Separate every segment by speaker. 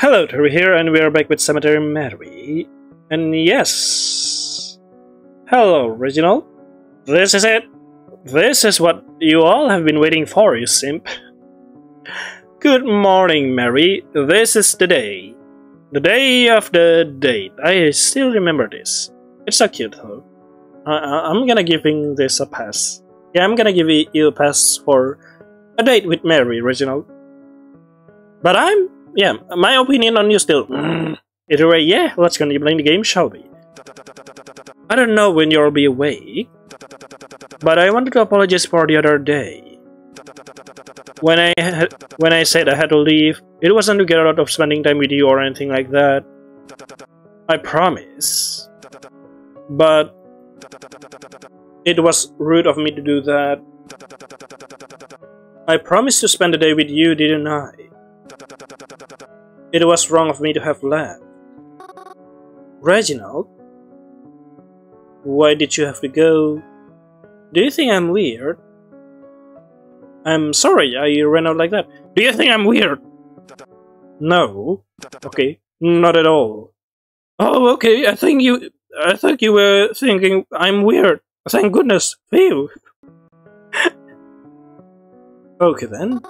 Speaker 1: Hello, Terry here, and we are back with Cemetery Mary. And yes, hello, Reginald. This is it. This is what you all have been waiting for, you simp. Good morning, Mary. This is the day. The day of the date. I still remember this. It's so cute, though. I'm gonna giving this a pass. Yeah, I'm gonna give you a pass for a date with Mary, Reginald. But my opinion on you still. Either way, yeah, let's continue playing the game, shall we? I don't know when you'll be awake, but I wanted to apologize for the other day. When I said I had to leave, it wasn't to get out of spending time with you or anything like that. I promise. But it was rude of me to do that. I promised to spend the day with you, didn't I? It was wrong of me to have left. Reginald? Why did you have to go? Do you think I'm weird? I'm sorry I ran out like that. Do you think I'm weird? No. Okay, not at all. Oh, okay, I thought you were thinking I'm weird. Thank goodness. Phew. Okay then.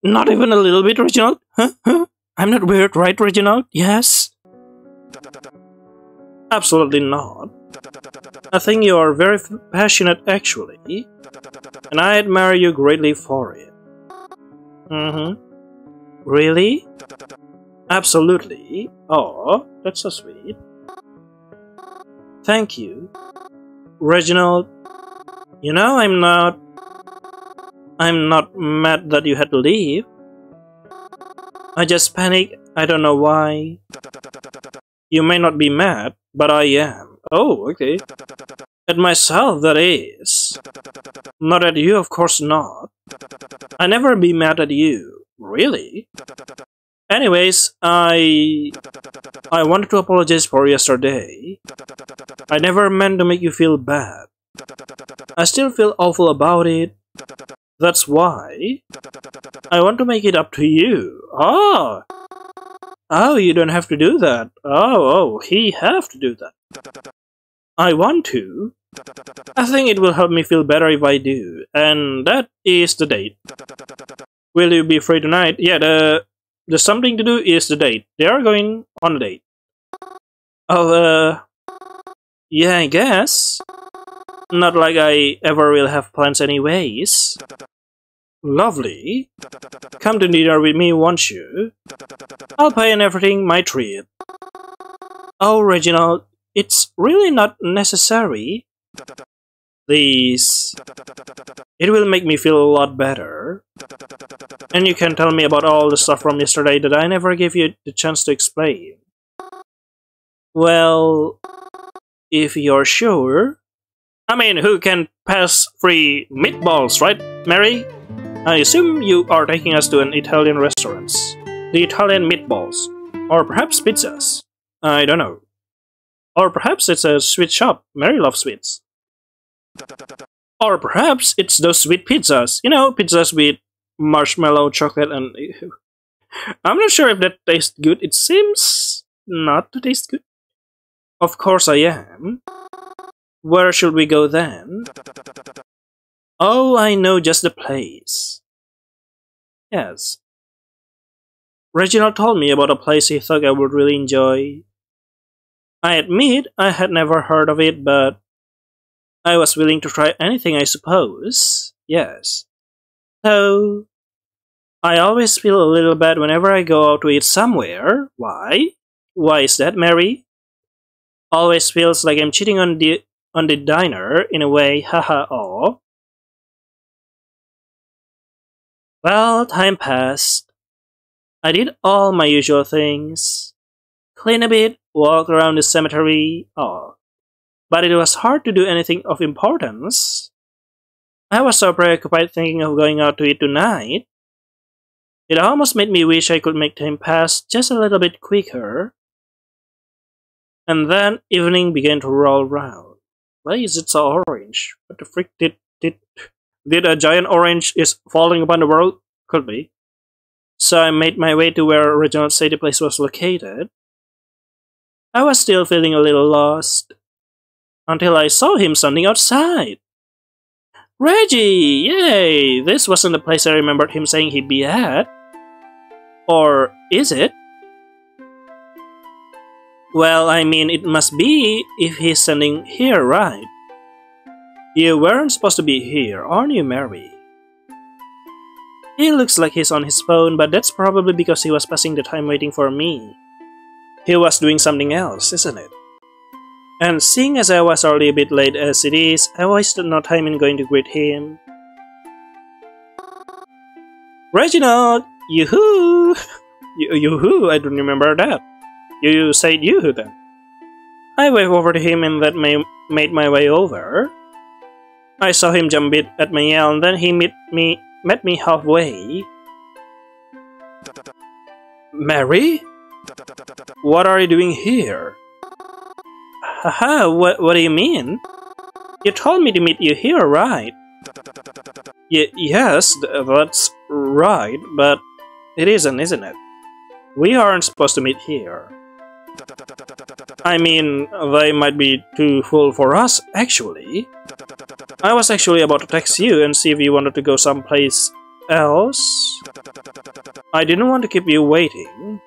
Speaker 1: Not even a little bit, Reginald? Huh? I'm not weird, right, Reginald? Yes? Absolutely not. I think you are very passionate, actually. And I admire you greatly for it. Really? Absolutely. Oh, that's so sweet. Thank you. Reginald, you know I'm not mad that you had to leave. I just panicked. I don't know why. You may not be mad, but I am. Oh, okay. At myself, that is. Not at you, of course not. I never be mad at you. Really? Anyways, I wanted to apologize for yesterday. I never meant to make you feel bad. I still feel awful about it. That's why I want to make it up to you. Oh, you don't have to do that. Oh, he have to do that. I want to. I think it will help me feel better if I do. And that is the date. Will you be free tonight? Yeah, the something to do is the date. They are going on a date. Oh, yeah, I guess. Not like I ever will have plans anyways. Lovely. Come to dinner with me, won't you? I'll pay and everything, my treat. Oh, Reginald, it's really not necessary. Please. It will make me feel a lot better. And you can tell me about all the stuff from yesterday that I never gave you the chance to explain. Well, if you're sure. I mean, who can pass free meatballs, right, Mary? I assume you are taking us to an Italian restaurant. The Italian meatballs. Or perhaps pizzas. I don't know. Or perhaps it's a sweet shop. Mary loves sweets. Or perhaps it's those sweet pizzas. You know, pizzas with marshmallow, chocolate, and... I'm not sure if that tastes good. It seems not to taste good. Of course I am. Where should we go then? Oh, I know just the place. Yes. Reginald told me about a place he thought I would really enjoy. I admit I had never heard of it, but I was willing to try anything, I suppose. Yes. So, I always feel a little bad whenever I go out to eat somewhere. Why? Why is that, Mary? Always feels like I'm cheating on the diner, in a way, haha, aw. Well, time passed. I did all my usual things. Clean a bit, walk around the cemetery, aw. But it was hard to do anything of importance. I was so preoccupied thinking of going out to eat tonight. It almost made me wish I could make time pass just a little bit quicker. And then evening began to roll round. Why is it so orange? What the frick did a giant orange is falling upon the world? Could be. So I made my way to where Reginald said the place was located. I was still feeling a little lost until I saw him standing outside. Reggie! Yay! This wasn't the place I remembered him saying he'd be at. Or is it? Well, I mean, it must be if he's standing here, right? You weren't supposed to be here, aren't you, Mary? He looks like he's on his phone, but that's probably because he was passing the time waiting for me. He was doing something else, isn't it? And seeing as I was already a bit late as it is, I wasted no time in going to greet him. Reginald! Yoo-hoo! Yoo-hoo? I don't remember that. You said yoo-hoo then. I waved over to him and that made my way over. I saw him jump bit at my yell and then he met me halfway. Mary? What are you doing here? Haha, what do you mean? You told me to meet you here, right? Yes, that's right, but it isn't it? We aren't supposed to meet here. I mean, they might be too full for us, actually. I was actually about to text you and see if you wanted to go someplace else. I didn't want to keep you waiting.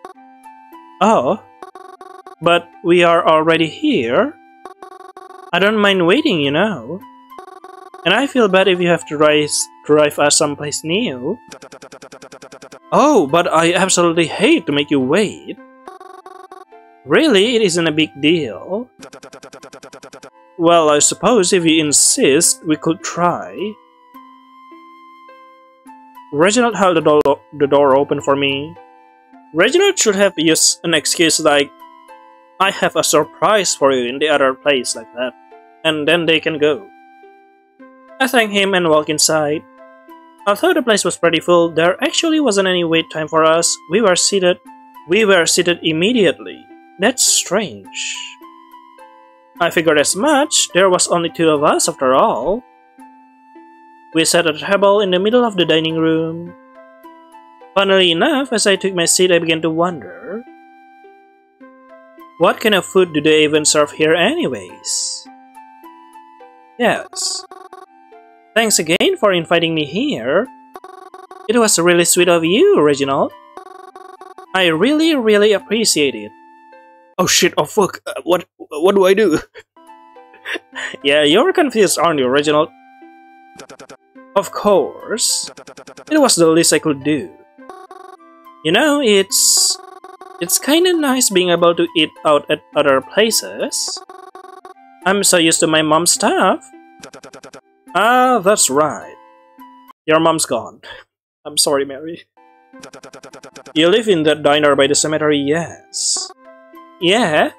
Speaker 1: Oh, but we are already here. I don't mind waiting, you know. And I feel bad if you have to drive us someplace new. Oh, but I absolutely hate to make you wait. Really, it isn't a big deal. Well, I suppose if you insist, we could try. Reginald held the door open for me. Reginald should have used an excuse like, I have a surprise for you in the other place like that, and then they can go. I thanked him and walked inside. Although the place was pretty full, there actually wasn't any wait time for us. We were seated immediately. That's strange. I figured as much. There was only two of us after all. We sat at a table in the middle of the dining room. Funnily enough, as I took my seat, I began to wonder, what kind of food do they even serve here anyways? Yes. Thanks again for inviting me here. It was really sweet of you, Reginald. I really appreciate it. Oh shit, oh fuck, what do I do? Yeah, you're confused, aren't you, Reginald? Of course. It was the least I could do. You know, it's kinda nice being able to eat out at other places. I'm so used to my mom's stuff. Ah, that's right. Your mom's gone. I'm sorry, Mary. You live in that diner by the cemetery, yes. Yeah.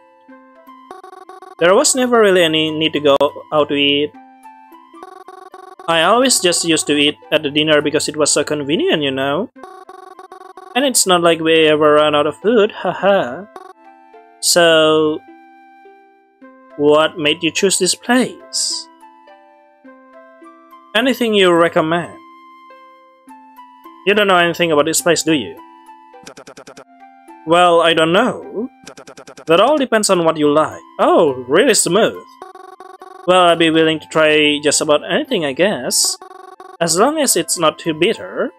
Speaker 1: There was never really any need to go out to eat. I always just used to eat at the dinner because it was so convenient, you know. And it's not like we ever run out of food, haha. So, what made you choose this place? Anything you recommend? You don't know anything about this place, do you? Well, I don't know. That all depends on what you like. Oh, really smooth. Well, I'd be willing to try just about anything, I guess. As long as it's not too bitter.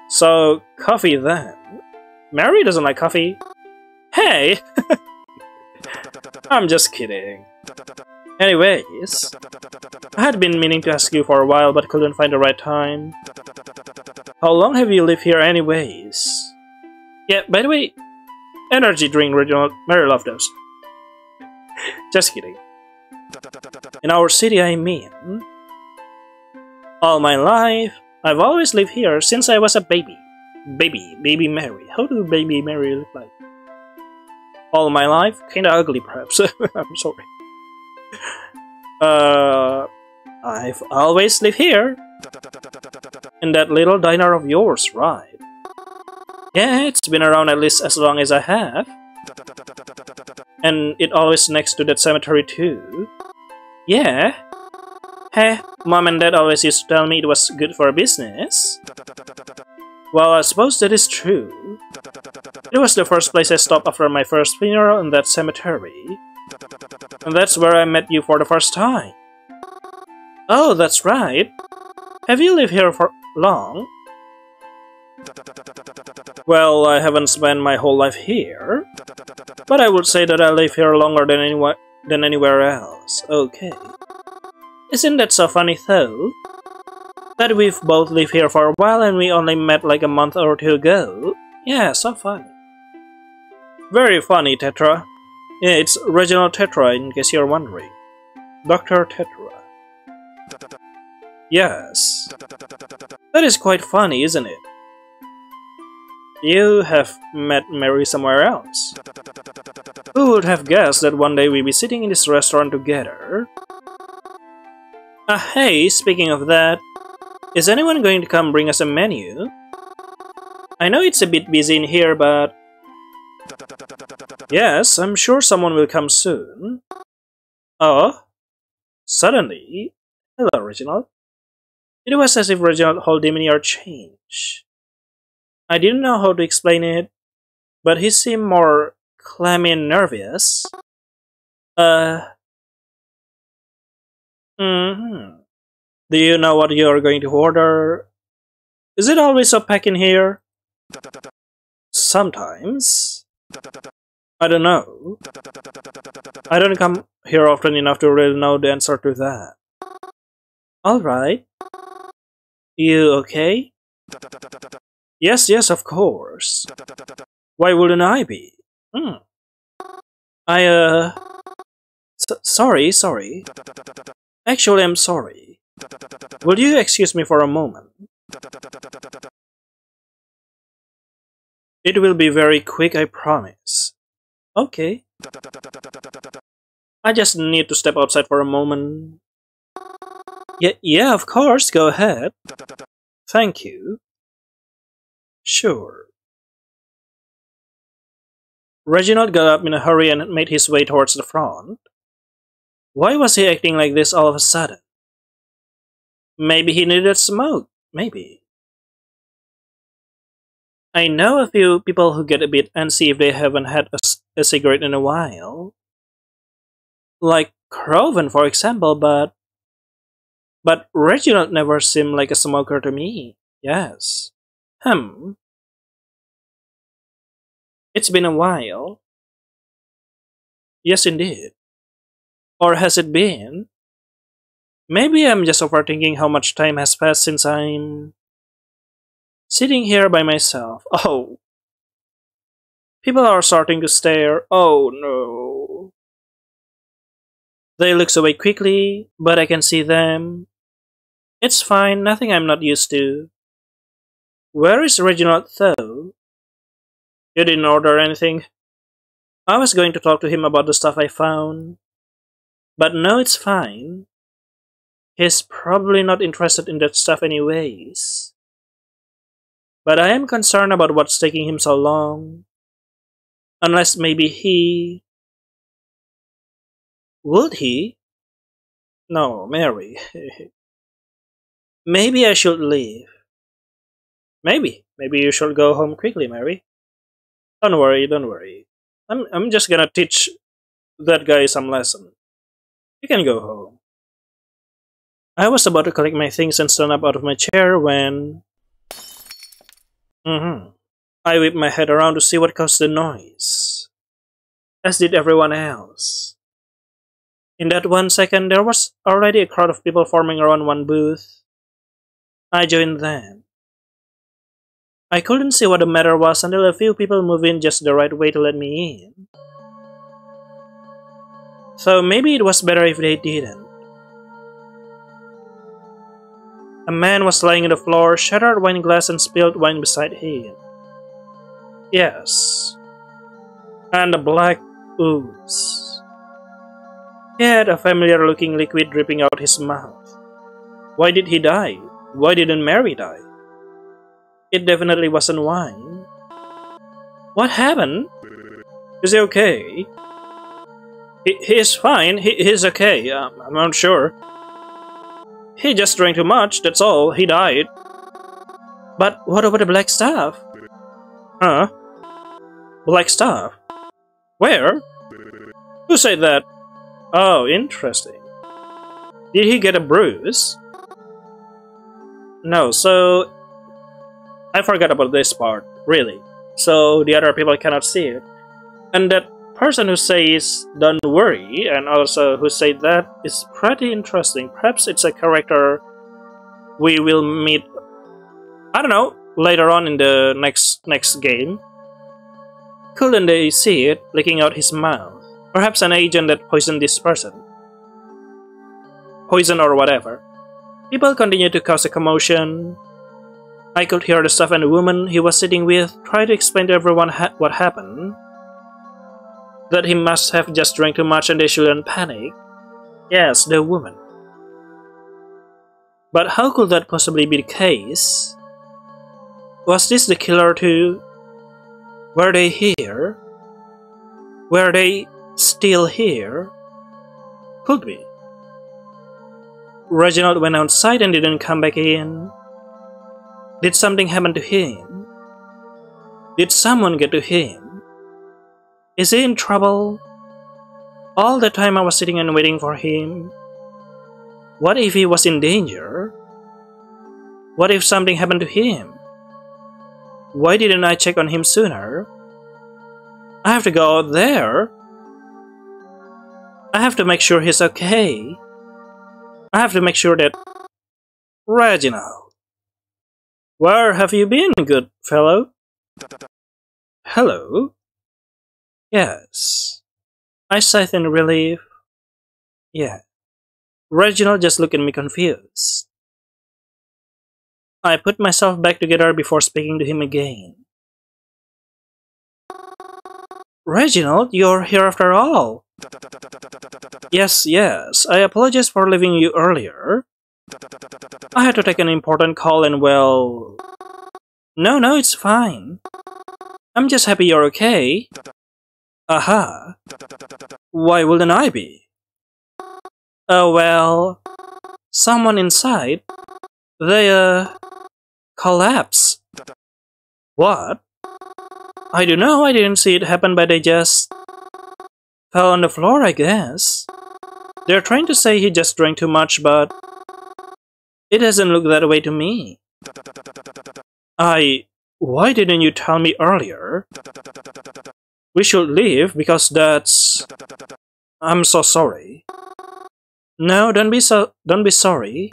Speaker 1: So, coffee then. Mary doesn't like coffee. Hey! I'm just kidding. Anyways, I had been meaning to ask you for a while but couldn't find the right time. How long have you lived here anyways? Yeah, by the way, energy drink, Reginald. Mary loved those. Just kidding. In our city, I mean. All my life, I've always lived here since I was a baby. Baby Mary. How do baby Mary look like? All my life? Kinda ugly, perhaps. I'm sorry. I've always lived here. In that little diner of yours, right? Yeah, it's been around at least as long as I have. And it always next to that cemetery too. Yeah. Hey, Mom and Dad always used to tell me it was good for business. Well, I suppose that is true. It was the first place I stopped after my first funeral in that cemetery. And that's where I met you for the first time. Oh, that's right. Have you lived here for long? Well, I haven't spent my whole life here, but I would say that I live here longer than anywhere else. Okay. Isn't that so funny though? That we've both lived here for a while and we only met like a month or two ago. Yeah, so funny. Very funny, Tetra. Yeah, it's Reginald Tetra, in case you're wondering. Dr. Tetra. Yes. That is quite funny, isn't it? You have met Mary somewhere else. Who would have guessed that one day we'd be sitting in this restaurant together? Hey, speaking of that, is anyone going to come bring us a menu? I know it's a bit busy in here, but... Yes, I'm sure someone will come soon. Oh? Suddenly? Hello, Reginald. It was as if Reginald's whole demeanor changed. I didn't know how to explain it, but he seemed more clammy and nervous. Do you know what you're going to order? Is it always so packed in here? Sometimes. I don't know. I don't come here often enough to really know the answer to that. Alright. You okay? Yes, of course. Why wouldn't I be? Sorry. Actually, I'm sorry. Will you excuse me for a moment? It will be very quick, I promise. Okay. I just need to step outside for a moment. Yeah, of course, go ahead. Thank you. Sure. Reginald got up in a hurry and made his way towards the front. Why was he acting like this all of a sudden? Maybe he needed smoke. Maybe. I know a few people who get a bit antsy if they haven't had a cigarette in a while. Like Croven, for example, but Reginald never seemed like a smoker to me. Yes. It's been a while. Yes, indeed. Or has it been? Maybe I'm just overthinking how much time has passed since I'm sitting here by myself. Oh. People are starting to stare. Oh no. They look away quickly, but I can see them. It's fine, nothing I'm not used to. Where is Reginald though? You didn't order anything? I was going to talk to him about the stuff I found. But no, it's fine. He's probably not interested in that stuff anyways. But I am concerned about what's taking him so long. Unless maybe he... Would he? No, Mary. Maybe I should leave. Maybe you should go home quickly, Mary. Don't worry. I'm just gonna teach that guy some lesson. You can go home. I was about to collect my things and stand up out of my chair when... I whipped my head around to see what caused the noise. As did everyone else. In that 1 second, there was already a crowd of people forming around one booth. I joined them. I couldn't see what the matter was until a few people moved in just the right way to let me in. So maybe it was better if they didn't. A man was lying on the floor, shattered wine glass and spilled wine beside him. Yes. And a black ooze. He had a familiar-looking liquid dripping out his mouth. Why did he die? Why didn't Mary die? It definitely wasn't wine. What happened? Is he okay? He is fine. He's okay. I'm not sure. He just drank too much, that's all. He died. But what about the black stuff? Huh? Black stuff? Where? Who said that? Oh, interesting. Did he get a bruise? No, so I forgot about this part, really. So the other people cannot see it. And that person who says, don't worry, and also who said that is pretty interesting. Perhaps it's a character we will meet, I don't know, later on in the next game. Couldn't they see it licking out his mouth? Perhaps an agent that poisoned this person. Poison or whatever. People continued to cause a commotion. I could hear the staff and the woman he was sitting with try to explain to everyone what happened. That he must have just drank too much and they shouldn't panic. Yes, the woman. But how could that possibly be the case? Was this the killer too? Were they here? Were they still here? Could be. Reginald went outside and didn't come back in. Did something happen to him? Did someone get to him? Is he in trouble? All the time I was sitting and waiting for him. What if he was in danger? What if something happened to him? Why didn't I check on him sooner? I have to go out there. I have to make sure he's okay. I have to make sure that... Reginald. Where have you been, good fellow? Hello? Yes. I sighed in relief. Yeah. Reginald just looked at me confused. I put myself back together before speaking to him again. Reginald, you're here after all. Yes, I apologize for leaving you earlier. I had to take an important call and well... No, it's fine. I'm just happy you're okay. Aha. Why wouldn't I be? Oh well... Someone inside... They, collapsed. What? I don't know, I didn't see it happen, but they just... fell on the floor, I guess. They're trying to say he just drank too much, but... it doesn't look that way to me. Why didn't you tell me earlier? We should leave, because that's... I'm so sorry. No, don't be sorry.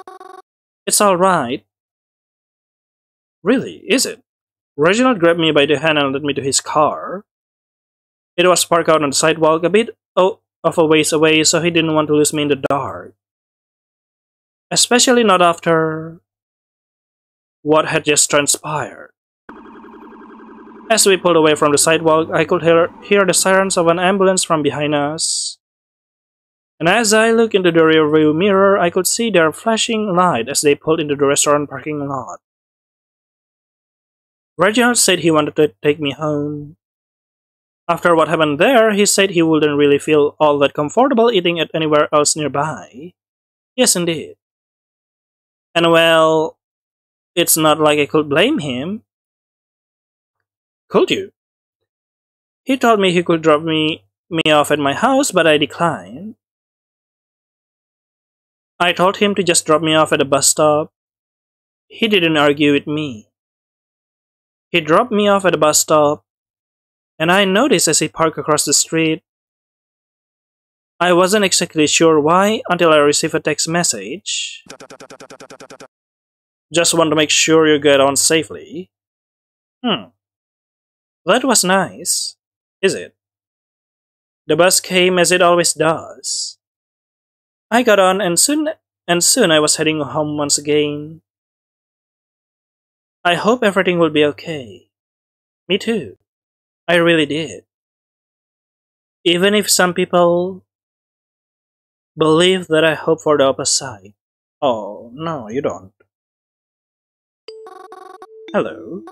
Speaker 1: It's alright. Really, is it? Reginald grabbed me by the hand and led me to his car. It was parked out on the sidewalk a bit of a ways away, so he didn't want to lose me in the dark. Especially not after what had just transpired. As we pulled away from the sidewalk, I could hear the sirens of an ambulance from behind us. And as I looked into the rearview mirror, I could see their flashing light as they pulled into the restaurant parking lot. Reginald said he wanted to take me home. After what happened there, he said he wouldn't really feel all that comfortable eating at anywhere else nearby. Yes, indeed. And well, it's not like I could blame him. Could you? He told me he could drop me off at my house, but I declined. I told him to just drop me off at a bus stop. He didn't argue with me. He dropped me off at a bus stop, and I noticed as he parked across the street. I wasn't exactly sure why until I received a text message. Just want to make sure you get on safely. That was nice, is it? The bus came as it always does. I got on and soon I was heading home once again. I hope everything will be okay. Me too. I really did. Even if some people believe that I hope for the opposite. Oh, no, you don't. Hello.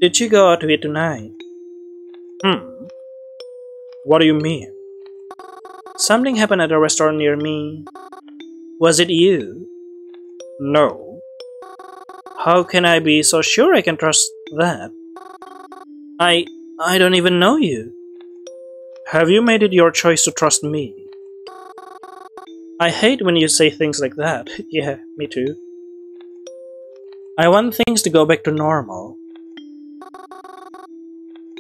Speaker 1: Did you go out to eat tonight? What do you mean? Something happened at a restaurant near me. Was it you? No. How can I be so sure I can trust that? I don't even know you. Have you made it your choice to trust me? I hate when you say things like that. Yeah, me too. I want things to go back to normal.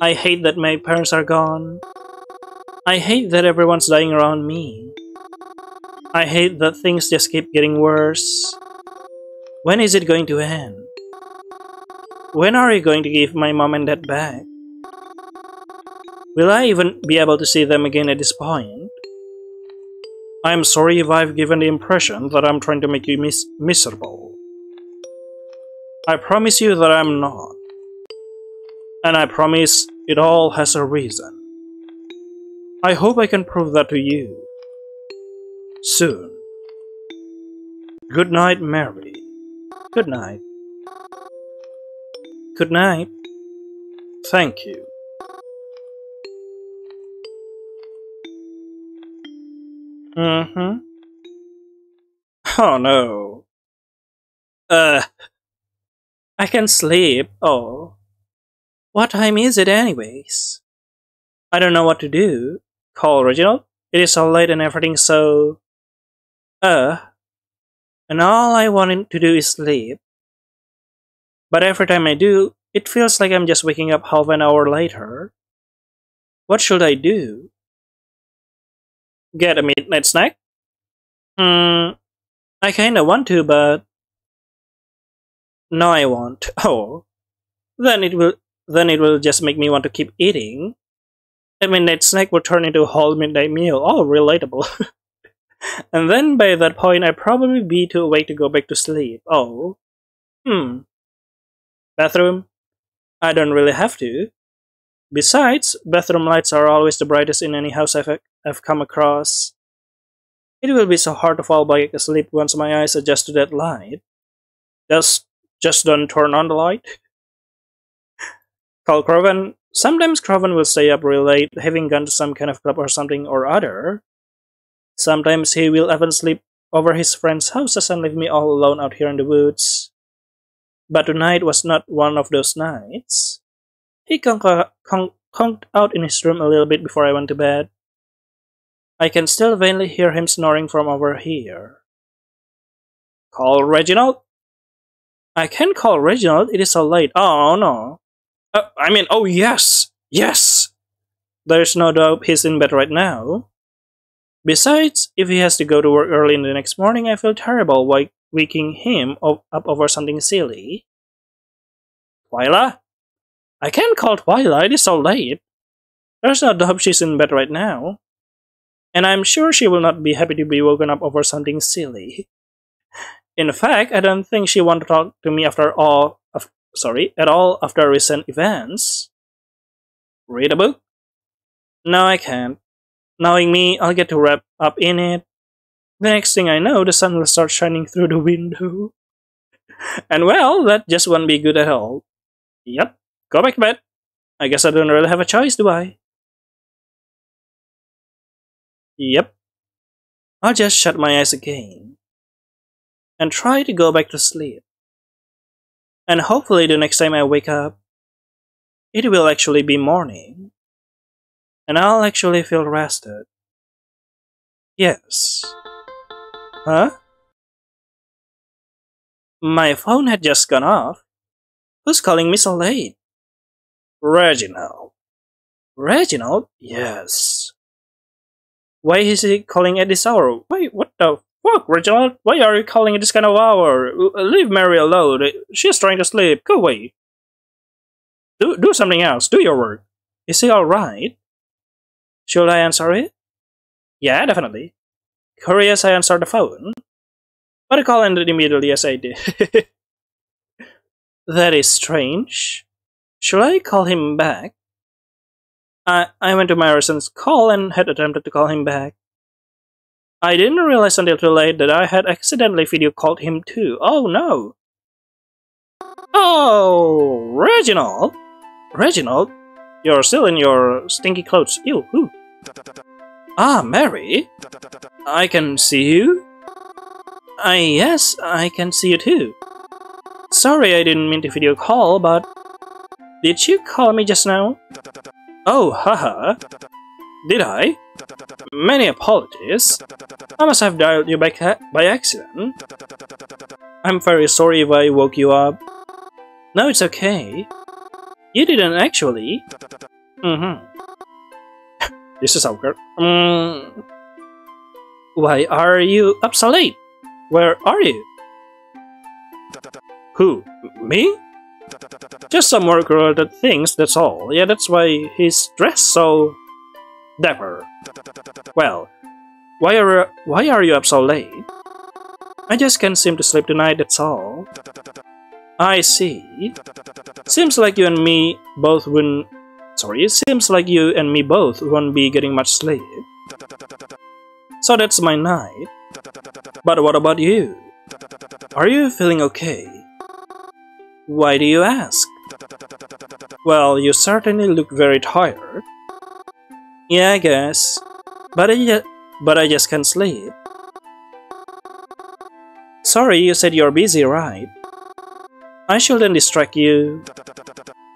Speaker 1: I hate that my parents are gone. I hate that everyone's dying around me. I hate that things just keep getting worse. When is it going to end? When are you going to give my mom and dad back? Will I even be able to see them again at this point? I'm sorry if I've given the impression that I'm trying to make you miserable. I promise you that I'm not. And I promise it all has a reason. I hope I can prove that to you. Soon. Good night, Mary. Good night. Good night. Thank you. Oh no. I can sleep. Oh. What time is it anyways? I don't know what to do. Call Reginald? It is so late and everything so... And all I wanted to do is sleep. But every time I do, it feels like I'm just waking up half an hour later. What should I do? Get a midnight snack? I kinda want to, but... No, I won't. Oh. Then it will just make me want to keep eating. A midnight snack will turn into a whole midnight meal. All relatable. And then by that point, I'd probably be too awake to go back to sleep. Oh. Bathroom? I don't really have to. Besides, bathroom lights are always the brightest in any house I've come across. It will be so hard to fall back asleep once my eyes adjust to that light. Just don't turn on the light. Call Croven. Sometimes Croven will stay up real late, having gone to some kind of club or something or other. Sometimes he will even sleep over his friends' houses and leave me all alone out here in the woods. But tonight was not one of those nights. He conked out in his room a little bit before I went to bed. I can still vainly hear him snoring from over here. Call Reginald? I can't call Reginald, it is so late. Oh no. Oh yes! Yes! There's no doubt he's in bed right now. Besides, if he has to go to work early in the next morning, I feel terrible waking him up over something silly. Twyla? I can't call Twyla, it is so late. There's no doubt she's in bed right now. And I'm sure she will not be happy to be woken up over something silly. In fact, I don't think she wants to talk to me at all after recent events. Read a book? No, I can't. Knowing me, I'll get to wrap up in it. The next thing I know, the sun will start shining through the window. And well, that just won't be good at all. Yep, go back to bed. I guess I don't really have a choice, do I? Yep. I'll just shut my eyes again. And try to go back to sleep. And hopefully the next time I wake up, it will actually be morning. And I'll actually feel rested. Yes. Huh? My phone had just gone off. Who's calling me so late? Reginald. Reginald? Yes. Why is he calling at this hour? Wait, what the fuck, Reginald? Why are you calling at this kind of hour? Leave Mary alone. She's trying to sleep. Go away. Do something else. Do your work. Is he alright? Should I answer it? Yeah, definitely. Curious, I answered the phone. But the call ended immediately as I did. That is strange. Should I call him back? I went to Morrison's call and had attempted to call him back. I didn't realize until too late that I had accidentally video called him too. Oh no! Oh, Reginald! Reginald? You're still in your stinky clothes. Ew, who? Ah, Mary? I can see you? Yes, I can see you too. Sorry, I didn't mean to video call, but... Did you call me just now? Oh, haha. Did I? Many apologies. I must have dialed you by accident. I'm very sorry if I woke you up. No, it's okay. You didn't actually. This is awkward. Why are you up so late? Where are you? Who? Me? Just some work-related things, that's all. Yeah, that's why he's dressed so... dapper. Well, why are you up so late? I just can't seem to sleep tonight, that's all. I see. Seems like you and me both wouldn't... Sorry, it seems like you and me both won't be getting much sleep. So that's my night. But what about you? Are you feeling okay? Why do you ask? Well, you certainly look very tired. Yeah, I guess. But I just can't sleep. Sorry, you said you're busy, right? I shouldn't distract you.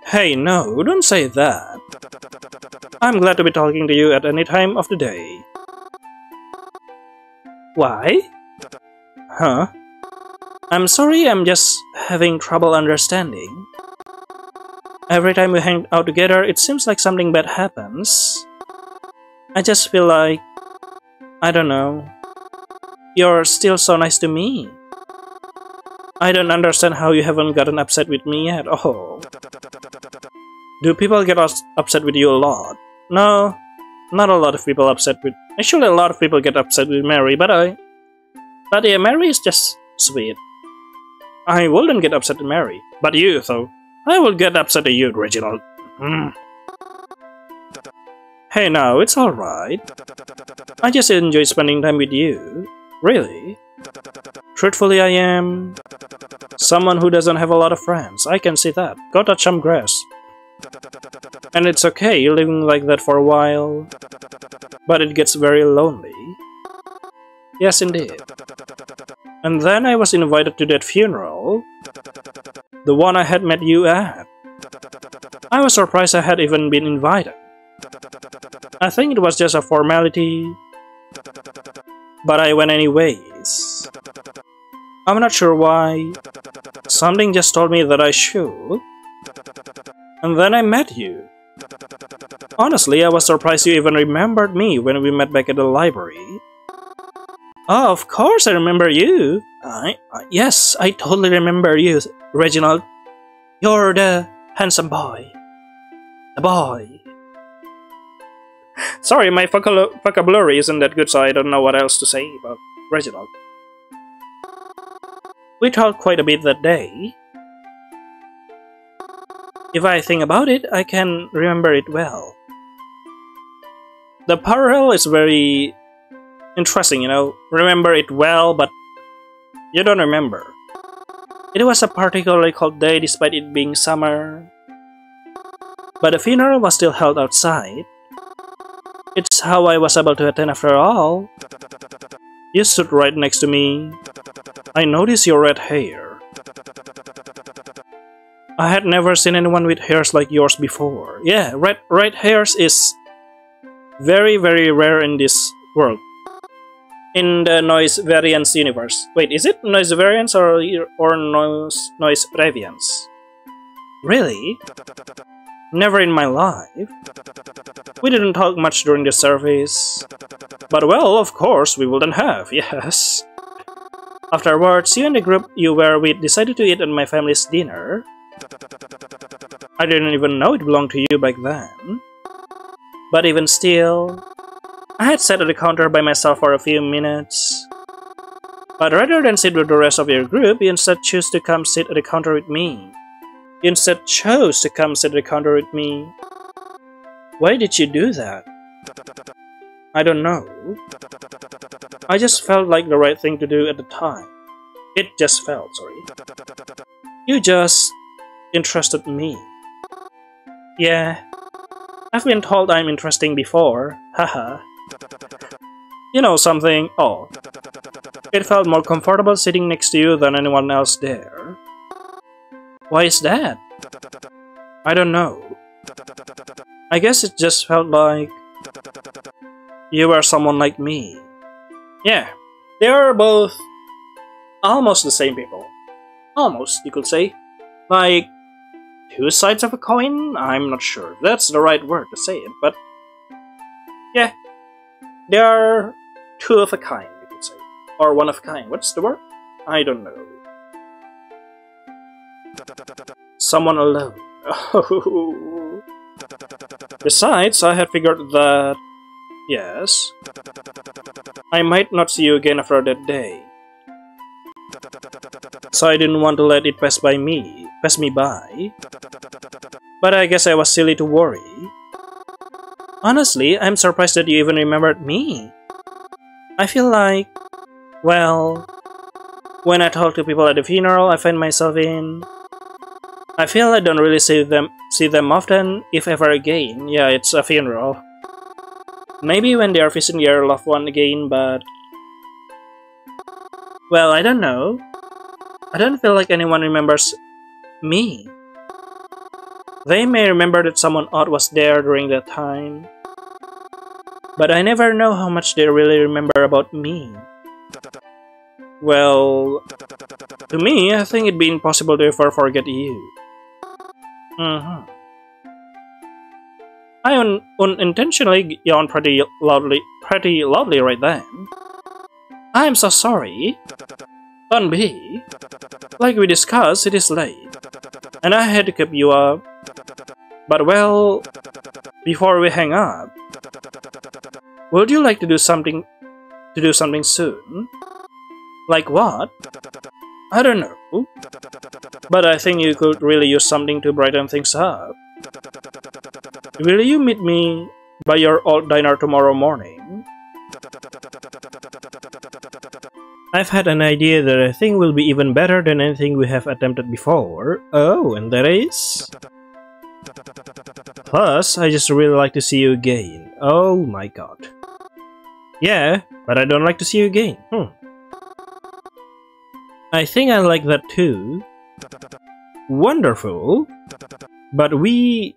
Speaker 1: Hey, no, don't say that. I'm glad to be talking to you at any time of the day. Why? Huh? I'm sorry, I'm just having trouble understanding. Every time we hang out together, it seems like something bad happens. I just feel like... I don't know. You're still so nice to me. I don't understand how you haven't gotten upset with me yet. Oh. Do people get upset with you a lot? No, not a lot of people upset with... Actually, a lot of people get upset with Mary, but yeah, Mary is just sweet. I wouldn't get upset with Mary, but you, though. I will get upset at you, Reginald. Hey, now, it's alright. I just enjoy spending time with you. Really? Truthfully, I am... someone who doesn't have a lot of friends. I can see that. Go touch some grass. And it's okay living like that for a while. But it gets very lonely. Yes, indeed. And then I was invited to that funeral. The one I had met you at. I was surprised I had even been invited. I think it was just a formality. But I went anyways. I'm not sure why. Something just told me that I should. And then I met you. Honestly, I was surprised you even remembered me when we met back at the library. Oh, of course I remember you. Yes, I totally remember you, Reginald. You're the handsome boy. The boy. Sorry, my vocabulary isn't that good, so I don't know what else to say about Reginald. We talked quite a bit that day. If I think about it, I can remember it well. The parallel is very interesting, you know. Remember it well, but you don't remember. It was a particularly cold day despite it being summer. But the funeral was still held outside. It's how I was able to attend after all. You stood right next to me. I noticed your red hair. I had never seen anyone with hairs like yours before. Yeah, red hairs is very, very rare in this world. In the noise variance universe. Wait, is it noise variance or noise variance? Really? Never in my life. We didn't talk much during the service. But well, of course, we wouldn't have, yes. Afterwards, you and the group you were with decided to eat at my family's dinner. I didn't even know it belonged to you back then. But even still, I had sat at the counter by myself for a few minutes. But rather than sit with the rest of your group, you instead chose to come sit at the counter with me. Why did you do that? I don't know. I just felt like the right thing to do at the time. It just felt, sorry. You just interested me. Yeah. I've been told I'm interesting before. Haha. You know something? Oh. It felt more comfortable sitting next to you than anyone else there. Why is that? I don't know. I guess it just felt like you were someone like me. Yeah, they are both almost the same people. Almost, you could say. Like, two sides of a coin? I'm not sure if that's the right word to say it, but yeah, they are two of a kind, you could say. Or one of a kind. What's the word? I don't know. Someone alone. Oh. Besides, I had figured that, yes, I might not see you again after that day. So I didn't want to let it pass me by. But I guess I was silly to worry. Honestly, I'm surprised that you even remembered me. I feel like, well, when I talk to people at the funeral I find myself in, I feel I don't really see them often, if ever again. Yeah, it's a funeral. Maybe when they are visiting their loved one again, but... well, I don't know. I don't feel like anyone remembers me. They may remember that someone odd was there during that time, but I never know how much they really remember about me. Well, to me, I think it'd be impossible to ever forget you. I unintentionally yawned pretty loudly right then. I'm so sorry. Don't be. Like we discussed, it is late, and I had to keep you up. But well, before we hang up, would you like to do something soon? Like what? I don't know. But I think you could really use something to brighten things up. Will you meet me by your old diner tomorrow morning? I've had an idea that I think will be even better than anything we have attempted before. Oh, and that is? Plus, I just really like to see you again. Oh my god. Yeah, but I don't like to see you again. I think I like that too. Wonderful. But we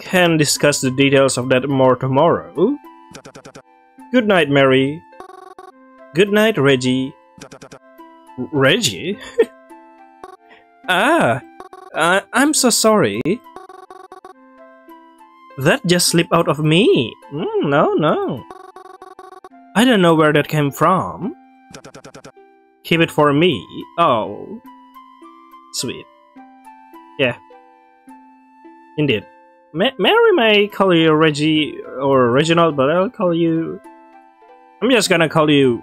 Speaker 1: can discuss the details of that more tomorrow. Good night, Mary. Good night, Reggie. Reggie? I'm so sorry. That just slipped out of me. No. I don't know where that came from. Keep it for me. Oh. Sweet. Yeah. Indeed. Mary may call you Reggie or Reginald, but I'll call you... I'm just gonna call you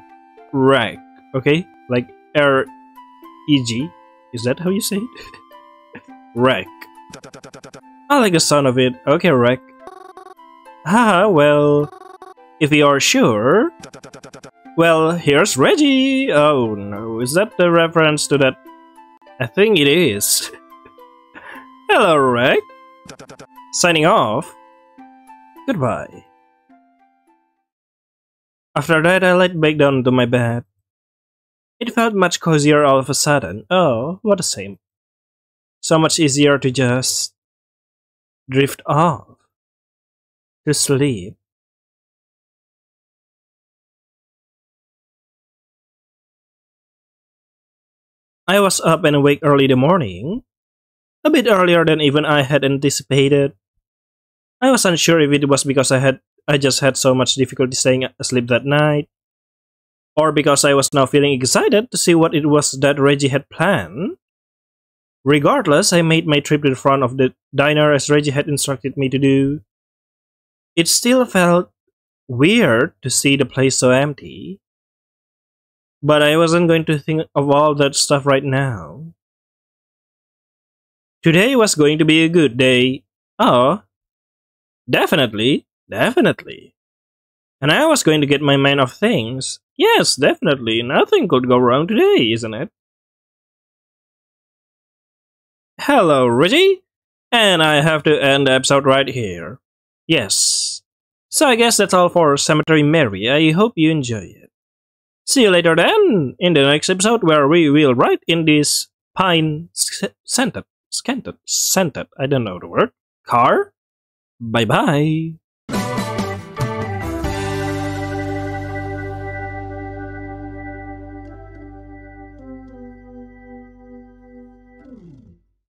Speaker 1: Reg, okay? Like R-E-G. Is that how you say it? Reg. I like the sound of it. Okay, Reg. Well... if you are sure... well, here's Reggie! Oh no, is that the reference to that? I think it is. Hello, Reg. Signing off. Goodbye. After that, I laid back down to my bed. It felt much cozier all of a sudden. Oh, what a shame. So much easier to just drift off to sleep. I was up and awake early in the morning, a bit earlier than even I had anticipated. I was unsure if it was because I just had so much difficulty staying asleep that night, or because I was now feeling excited to see what it was that Reggie had planned. Regardless, I made my trip to the front of the diner as Reggie had instructed me to do. It still felt weird to see the place so empty, but I wasn't going to think of all that stuff right now. Today was going to be a good day. Oh, definitely. And I was going to get my mind off things. Yes, definitely. Nothing could go wrong today, isn't it? Hello, Reggie. And I have to end the episode right here. Yes. So I guess that's all for Cemetery Mary. I hope you enjoy it. See you later then, in the next episode where we will write in this pine scented, I don't know the word. Car? Bye bye.